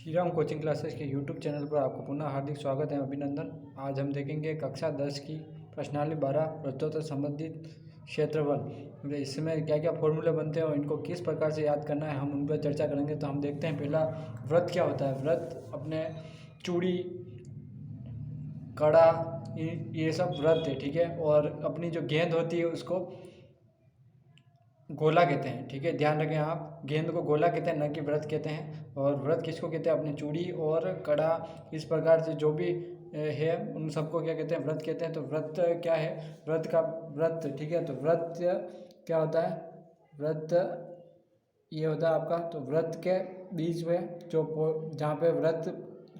Shri Ram coaching classes के YouTube channel पर आपको पुनः हार्दिक स्वागत है, अभिनंदन। आज हम देखेंगे कक्षा 10 की प्रश्नावली 12 वृत्तों से संबंधित क्षेत्रफल। इसमें क्या क्या फॉर्मूले बनते हैं और इनको किस प्रकार से याद करना है, हम उन पर चर्चा करेंगे। तो हम देखते हैं पहला वृत्त क्या होता है। वृत्त अपने चूड़ी, कड़ा, ये सब वृत्त है, ठीक है। और अपनी जो गेंद होती है उसको गोला कहते हैं, ठीक है। ध्यान रखें आप, गेंद को गोला कहते हैं, न कि वृत्त कहते हैं। और वृत्त किसको कहते हैं? अपनी चूड़ी और कड़ा, इस प्रकार से जो भी है उन सबको क्या कहते हैं? वृत्त कहते हैं। तो वृत्त क्या है? वृत्त, ठीक है। तो वृत्त क्या होता है? वृत्त ये होता है आपका, तो वृत्त के बीच में जो जहाँ पे वृत्त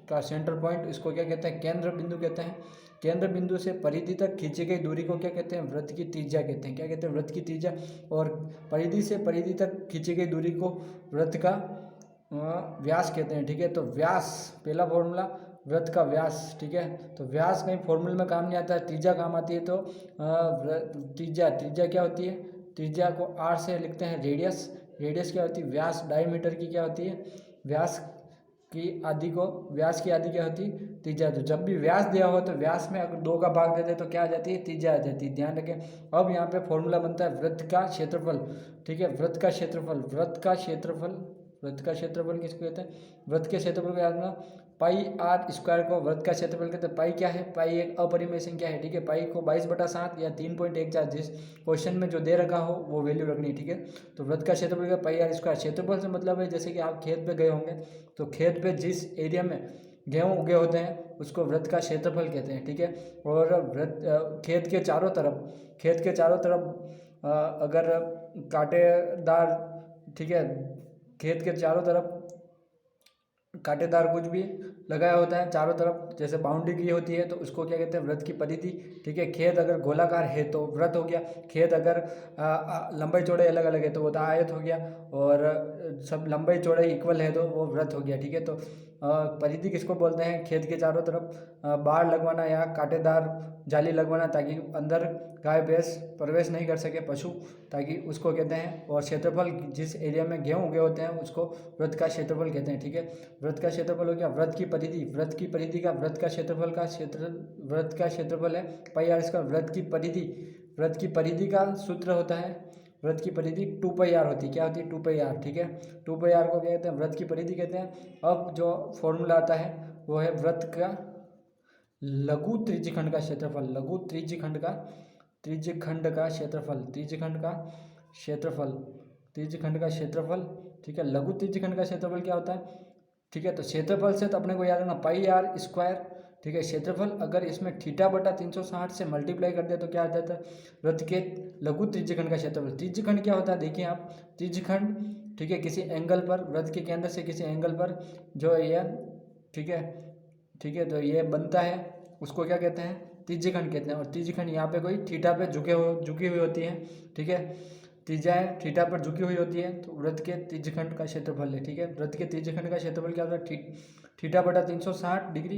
का सेंटर पॉइंट, इसको क्या कहते हैं? केंद्र बिंदु कहते हैं। केंद्र बिंदु से परिधि तक खींची गई दूरी को क्या कहते हैं? वृत्त की त्रिज्या कहते हैं। क्या कहते हैं? वृत्त की त्रिज्या। और परिधि से परिधि तक खींची गई दूरी को वृत्त का व्यास कहते हैं, ठीक है। तो व्यास, पहला फॉर्मूला वृत्त का व्यास, ठीक है। तो व्यास कहीं फॉर्मूले में काम नहीं आता है, त्रिज्या काम आती है। तो त्रिज्या क्या होती है? त्रिज्या को आर से लिखते हैं रेडियस। रेडियस क्या होती है? व्यास। डायमीटर की क्या होती है? व्यास की आदि क्या होती है? त्रिज्या। तो जब भी व्यास दिया हो तो व्यास में अगर 2 का भाग दे दे तो क्या आ जाती है? त्रिज्या आ जाती है। ध्यान रखें। अब यहाँ पे फॉर्मूला बनता है वृत्त का क्षेत्रफल, ठीक है। वृत्त का क्षेत्रफल किसको कहते हैं? वृत्त के क्षेत्रफल को याद रखना, पाई आर स्क्वायर को वृत्त का क्षेत्रफल कहते हैं। पाई क्या है? पाई एक अपरिमेय संख्या है, ठीक है। पाई को 22/7 या 3.14, जिस क्वेश्चन में जो दे रखा हो वो वैल्यू रखनी है, ठीक है। तो वृत्त का क्षेत्रफल का पाई आर स्क्वायर। क्षेत्रफल से मतलब है, जैसे कि आप खेत पे गए होंगे तो खेत पे जिस एरिया में गेहूँ उगे होते हैं उसको वृत्त का क्षेत्रफल कहते हैं, ठीक है। और वृत्त खेत के चारों तरफ अगर कांटेदार, ठीक है, खेत के चारों तरफ कांटेदार कुछ भी लगाया होता है चारों तरफ, जैसे बाउंड्री की होती है, तो उसको क्या कहते हैं? वृत्त की परिधि, ठीक है। खेत अगर गोलाकार है तो वृत्त हो गया। खेत अगर लंबाई चौड़ाई अलग अलग है तो वो तो आयत हो गया। और सब लंबाई चौड़ाई इक्वल है तो वो वृत्त हो गया, ठीक है। तो परिधि किसको बोलते हैं? खेत के चारों तरफ बाड़ लगवाना या कांटेदार जाली लगवाना, ताकि अंदर गाय भैंस प्रवेश नहीं कर सके, पशु, ताकि उसको कहते हैं। और क्षेत्रफल, जिस एरिया में गेहूँ उगे होते हैं उसको वृत्त का क्षेत्रफल कहते हैं, ठीक है। वृत्त का क्षेत्रफल हो गया। वृत्त की परिधि का वृत्त का क्षेत्रफल है पाई आर स्क्वायर। वृत्त की परिधि का सूत्र होता है, वृत्त की परिधि 2πr होती है। क्या होती है? 2πr, ठीक है। 2πr को क्या कहते हैं? वृत्त की परिधि कहते हैं। अब जो फॉर्मूला आता है वो है वृत्त का लघु त्रिज्यखंड का क्षेत्रफल। त्रिज्यखंड का क्षेत्रफल, ठीक है। लघु त्रिज्यखंड का क्षेत्रफल क्या होता है? ठीक है। तो क्षेत्रफल से तो अपने को याद रखना पाई आर स्क्वायर, ठीक है। क्षेत्रफल अगर इसमें θ/360 से मल्टीप्लाई कर दिया तो क्या आ जाता है? वृत्त के लघु त्रिज्यखंड का क्षेत्रफल। त्रिज्यखंड क्या होता है? देखिए आप, त्रिज्यखंड, ठीक है, किसी एंगल पर, वृत्त के केंद्र से किसी एंगल पर जो ये, ठीक है, तो ये बनता है, उसको क्या कहते हैं? त्रिज्यखंड कहते हैं। और त्रिज्यखंड यहाँ पे कोई थीटा पे झुकी हुई होती है, ठीक है। त्रिज्याएं थीटा पर झुकी हुई होती है, तो वृत्त के त्रिज्यखंड का क्षेत्रफल है, ठीक है। वृत्त के त्रिज्यखंड का क्षेत्रफल क्या होता है? θ/360 degree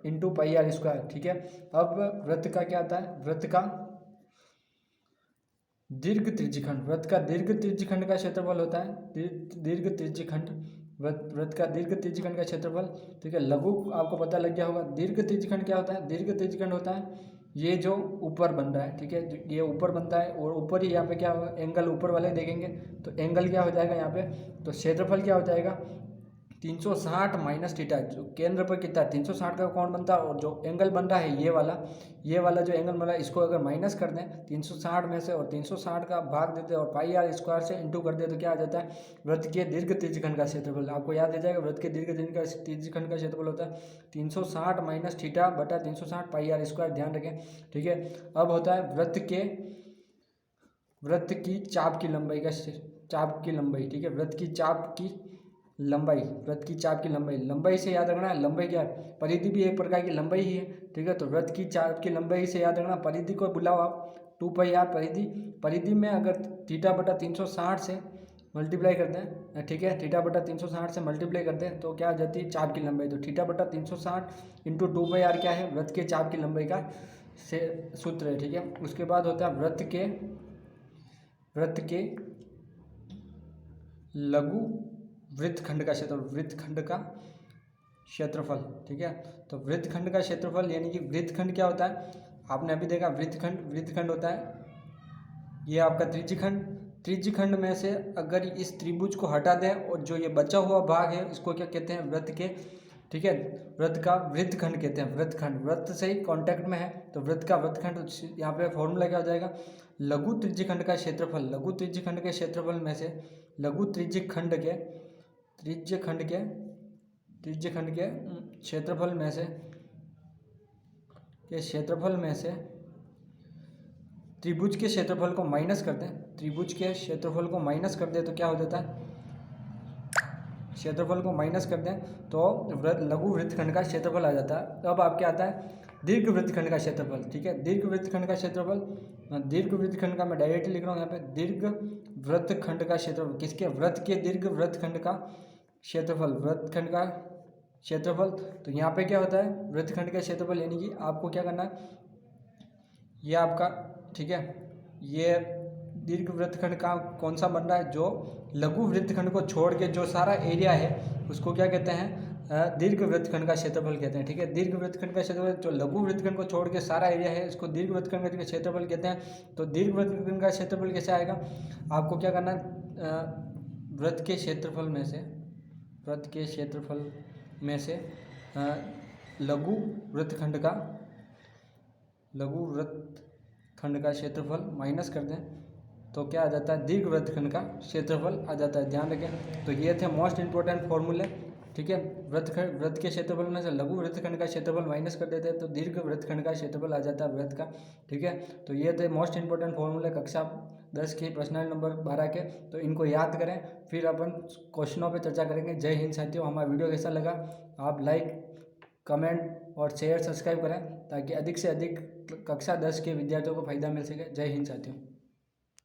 into pi r square, ठीक है। अब वृत्त का क्या आता है? वृत्त का दीर्घ त्रिज्यखंड का क्षेत्रफल होता है। वृत्त का दीर्घ त्रिज्यखंड का क्षेत्रफल, ठीक है। लघु आपको पता लग गया होगा। दीर्घ त्रिज्यखंड क्या होता है? दीर्घ त्रिज्यखंड होता है ये जो ऊपर बन रहा है, ठीक है। ये ऊपर बनता है और ऊपर ही यहाँ पे क्या होगा? एंगल ऊपर वाले देखेंगे तो एंगल क्या हो जाएगा यहाँ पे? तो क्षेत्रफल क्या हो जाएगा? 360 माइनस थीटा। जो केंद्र पर कितना 360 का कोण बनता है, और जो एंगल बन रहा है ये वाला जो एंगल बन रहा है, इसको अगर माइनस कर दें 360 में से और 360 का भाग देते हैं और पाई आर स्क्वायर से इंटू कर दे तो क्या आ जाता है? वृत्त के दीर्घ त्रिज्यखंड का क्षेत्रफल। आपको याद आ जाएगा, वृत्त के दीर्घ त्रिज्यखंड का क्षेत्रफल होता है 360 माइनस θ/360 पाई आर स्क्वायर। ध्यान रखें, ठीक है। अब होता है वृत्त की चाप की लंबाई, ठीक है। वृत्त की चाप की लंबाई से याद रखना है। लंबाई क्या है? परिधि भी एक प्रकार की लंबाई ही है, ठीक है। तो वृत्त की चाप की लंबाई से याद रखना, परिधि को बुलाओ आप 2πr। परिधि में अगर θ/360 से मल्टीप्लाई करते हैं, ठीक है, θ/360 से मल्टीप्लाई करते हैं तो क्या आ जाती है? चाप की लंबाई। तो θ/360 इंटू 2πr क्या है? वृत्त के चाप की लंबाई का से सूत्र है, ठीक है। उसके बाद होता है वृत्त के लघु वृत्तखंड का क्षेत्रफल। क्षेत्रफल। ठीक है, तो वृत्तखंड का क्षेत्रफल यानी कि वृत्तखंड क्या होता है, आपने अभी देखा वृत्तखंड होता है ये आपका त्रिज्यखंड में से अगर इस त्रिभुज को हटा दें और जो ये बचा हुआ भाग है इसको क्या कहते हैं, वृत्त के, ठीक है, वृत्त का वृत्तखंड कहते हैं। वृत्त से ही कांटेक्ट में है तो वृत्त का वृत्तखंड। यहाँ पे फॉर्मूला क्या हो जाएगा, लघु त्रिज्यखंड का क्षेत्रफल, लघु त्रिज्यखंड के क्षेत्रफल में से लघु त्रिज्यखंड के क्षेत्रफल में से त्रिभुज के क्षेत्रफल को माइनस कर दें, त्रिभुज के क्षेत्रफल को माइनस कर दें तो क्या हो जाता है, क्षेत्रफल को माइनस कर दें तो लघु वृत्तखंड का क्षेत्रफल आ जाता है। अब आपके आता है दीर्घ वृत्तखंड का क्षेत्रफल। ठीक है, दीर्घ वृत्तखंड का क्षेत्रफल, दीर्घ वृत्तखंड का मैं डायरेक्टली लिख रहा हूँ यहाँ पे, दीर्घ वृत्तखंड का क्षेत्रफल, किसके, वृत्त के दीर्घ वृत्तखंड का क्षेत्रफल, वृत्तखंड का क्षेत्रफल। तो यहाँ पे क्या होता है, वृत्तखंड का क्षेत्रफल यानी कि आपको क्या करना है, ये आपका, ठीक है, ये दीर्घ वृत्तखंड का कौन सा बन रहा है, जो लघु वृत्तखंड को छोड़ के जो सारा एरिया है उसको क्या कहते हैं, दीर्घ वृत्तखंड का क्षेत्रफल कहते हैं। ठीक है, दीर्घ वृत्तखंड का क्षेत्रफल, जो लघु वृत्तखंड को छोड़ के सारा एरिया है इसको दीर्घ वृत्तखंड का क्षेत्रफल कहते हैं। तो दीर्घ वृत्तखंड का क्षेत्रफल कैसे आएगा, आपको क्या करना है, वृत्त के क्षेत्रफल में से लघु वृत्तखंड का क्षेत्रफल माइनस कर दें तो क्या आ जाता है, दीर्घ वृत्तखंड का क्षेत्रफल आ जाता है। ध्यान रखें, तो ये थे मोस्ट इंपॉर्टेंट फॉर्मूले। ठीक है, वृत्त के क्षेत्रफल में से लघु वृत्तखंड का क्षेत्रफल माइनस कर देते हैं तो दीर्घ वृत्तखंड का क्षेत्रफल आ जाता है वृत्त का। ठीक है, तो ये थे मोस्ट इंपॉर्टेंट फॉर्मूले कक्षा 10 के प्रश्न नंबर 12 के। तो इनको याद करें, फिर अपन क्वेश्चनों पे चर्चा करेंगे। जय हिंद साथियों, हमारा वीडियो कैसा लगा आप लाइक, कमेंट और शेयर, सब्सक्राइब करें ताकि अधिक से अधिक कक्षा 10 के विद्यार्थियों को फायदा मिल सके। जय हिंद साथियों।